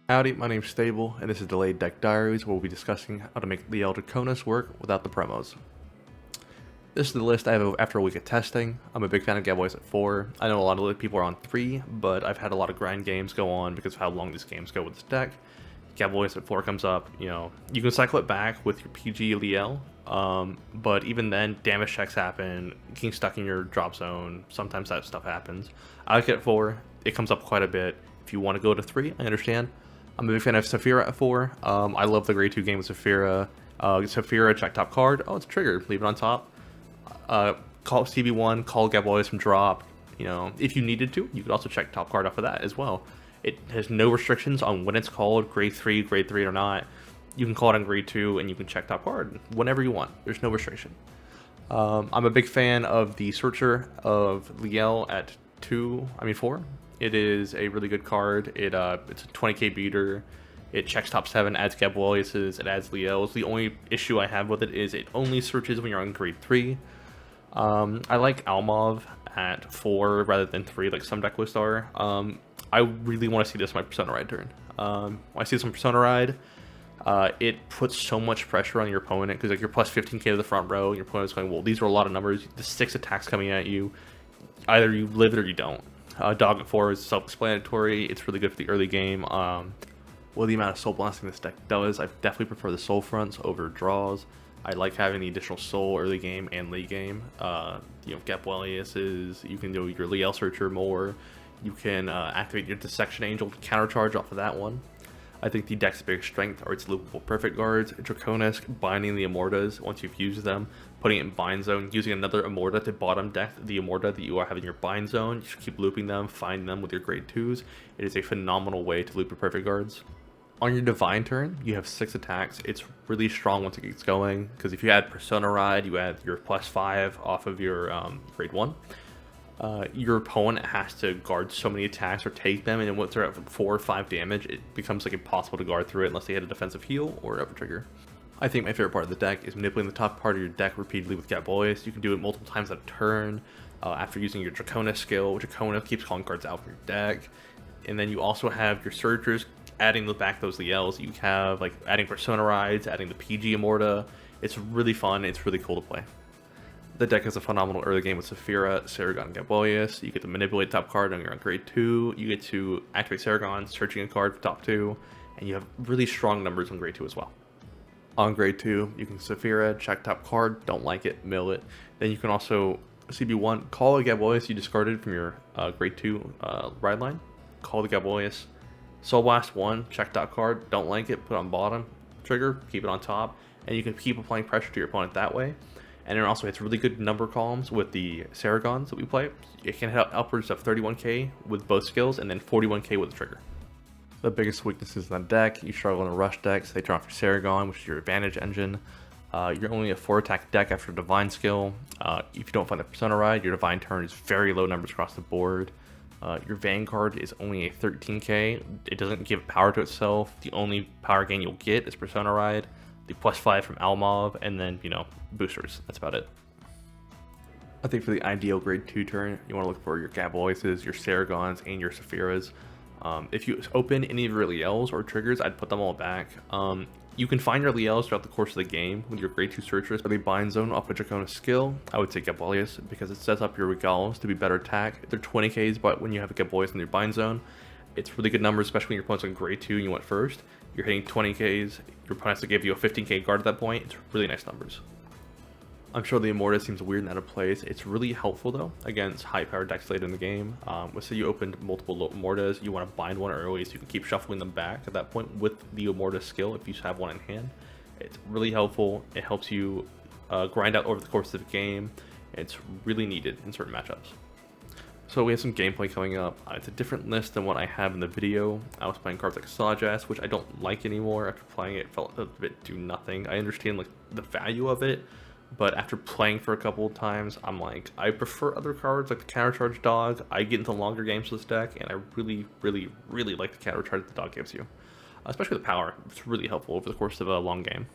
Howdy, my name's Stable, and this is Delayed Deck Diaries, where we'll be discussing how to make Liael Draconis work without the promos. This is the list I have after a week of testing. I'm a big fan of Gaboys at 4. I know a lot of people are on 3, but I've had a lot of grind games go on because of how long these games go with this deck. Gaboys at 4 comes up, you can cycle it back with your PG Liael, but even then, damage checks happen, getting stuck in your drop zone, sometimes that stuff happens. I like it at 4, it comes up quite a bit. If you want to go to 3, I understand. I'm a big fan of Saphira at 4. I love the grade 2 game with Saphira. Saphira, check top card. Oh, it's a trigger. Leave it on top. Call CB1, call Gaboys from drop. If you needed to, you could also check top card off of that as well. It has no restrictions on when it's called, grade 3 or not. You can call it on grade 2 and you can check top card whenever you want. There's no restriction. I'm a big fan of the Searcher of Liael at 4. It is a really good card. It's a 20k beater. It checks top 7, adds Gaboises, it adds Liaels. The only issue I have with it is it only searches when you're on grade 3. I like Almov at 4 rather than 3 like some deck lists are. I really want to see this on my Persona Ride turn. When I see this on Persona Ride, it puts so much pressure on your opponent because you're plus 15k to the front row and your opponent's going, well, these are a lot of numbers. The 6 attacks coming at you. Either you live it or you don't. Dog at 4 is self-explanatory. It's really good for the early game. Well, the amount of soul blasting this deck does, I definitely prefer the soul fronts over draws. I like having the additional soul early game and late game. Gaboises, you can do your Liael Searcher more. You can activate your Dissection Angel to countercharge off of that one. I think the deck's biggest strength are its loopable perfect guards, Draconis, binding the Immortas once you've used them, putting it in bind zone, using another Immorta to bottom deck the Immorta that you are having in your bind zone. You just keep looping them, find them with your grade 2s. It is a phenomenal way to loop your perfect guards. On your Divine turn, you have 6 attacks. It's really strong once it gets going, because if you add Persona Ride, you add your plus 5 off of your grade 1. Your opponent has to guard so many attacks or take them, and then once they're at 4 or 5 damage, it becomes like impossible to guard through it unless they hit a defensive heal or Ever Trigger. I think my favorite part of the deck is manipulating the top part of your deck repeatedly with Gabois. You can do it multiple times a turn after using your Draconis skill. Draconis keeps calling cards out from your deck. And then you also have your Searchers adding back those Liaels. You have like adding Persona Rides, adding the PG Immorta. It's really fun. It's really cool to play. The deck has a phenomenal early game with Saphira, Saragon, and Gabois. You get to manipulate top card when you're on grade 2. You get to activate Saragon, searching a card for top 2. And you have really strong numbers on grade 2 as well. On grade 2, you can Saphira, check top card, don't like it, mill it. Then you can also CB1, call a Gabois you discarded from your grade 2 ride line. Call the Gabois. Soul Blast 1, check top card, don't like it, put on bottom. Trigger, keep it on top. And you can keep applying pressure to your opponent that way. And it also hits really good number columns with the Saragons that we play. It can hit upwards of 31k with both skills and then 41k with the trigger. The biggest weaknesses in the deck, you struggle in a rush deck, so they turn off your Saragon, which is your advantage engine. You're only a 4 attack deck after Divine skill. If you don't find the Persona Ride, your Divine turn is very low numbers across the board. Your Vanguard is only a 13k. It doesn't give power to itself. The only power gain you'll get is Persona Ride, the plus 5 from Almov, and then, boosters. That's about it. I think for the ideal grade 2 turn, you want to look for your Gaboises, your Saragons, and your Saphiras. If you open any of your Liaels or triggers, I'd put them all back. You can find your Liaels throughout the course of the game with your grade 2 Searchers. For the bind zone off of Draconis skill, I would say Gabois because it sets up your Regals to be better attack. They're 20ks, but when you have a Gabois in your bind zone, it's really good numbers, especially when your opponent's on grade 2 and you went first. You're hitting 20ks, your opponent has to give you a 15k guard at that point. It's really nice numbers. I'm sure the Immorta seems weird and out of place. It's really helpful though against high-powered decks late in the game. Let's say you opened multiple Immortas, you want to bind one early so you can keep shuffling them back at that point with the Immorta skill if you have one in hand. It's really helpful. It helps you grind out over the course of the game. It's really needed in certain matchups. So we have some gameplay coming up. It's a different list than what I have in the video. I was playing cards like Sajas, which I don't like anymore. After playing it, it felt a bit do nothing. I understand like the value of it, but after playing for a couple of times, I'm like, I prefer other cards like the Countercharge Dog. I get into longer games with this deck, and I really like the Countercharge the dog gives you. Especially the power. It's really helpful over the course of a long game.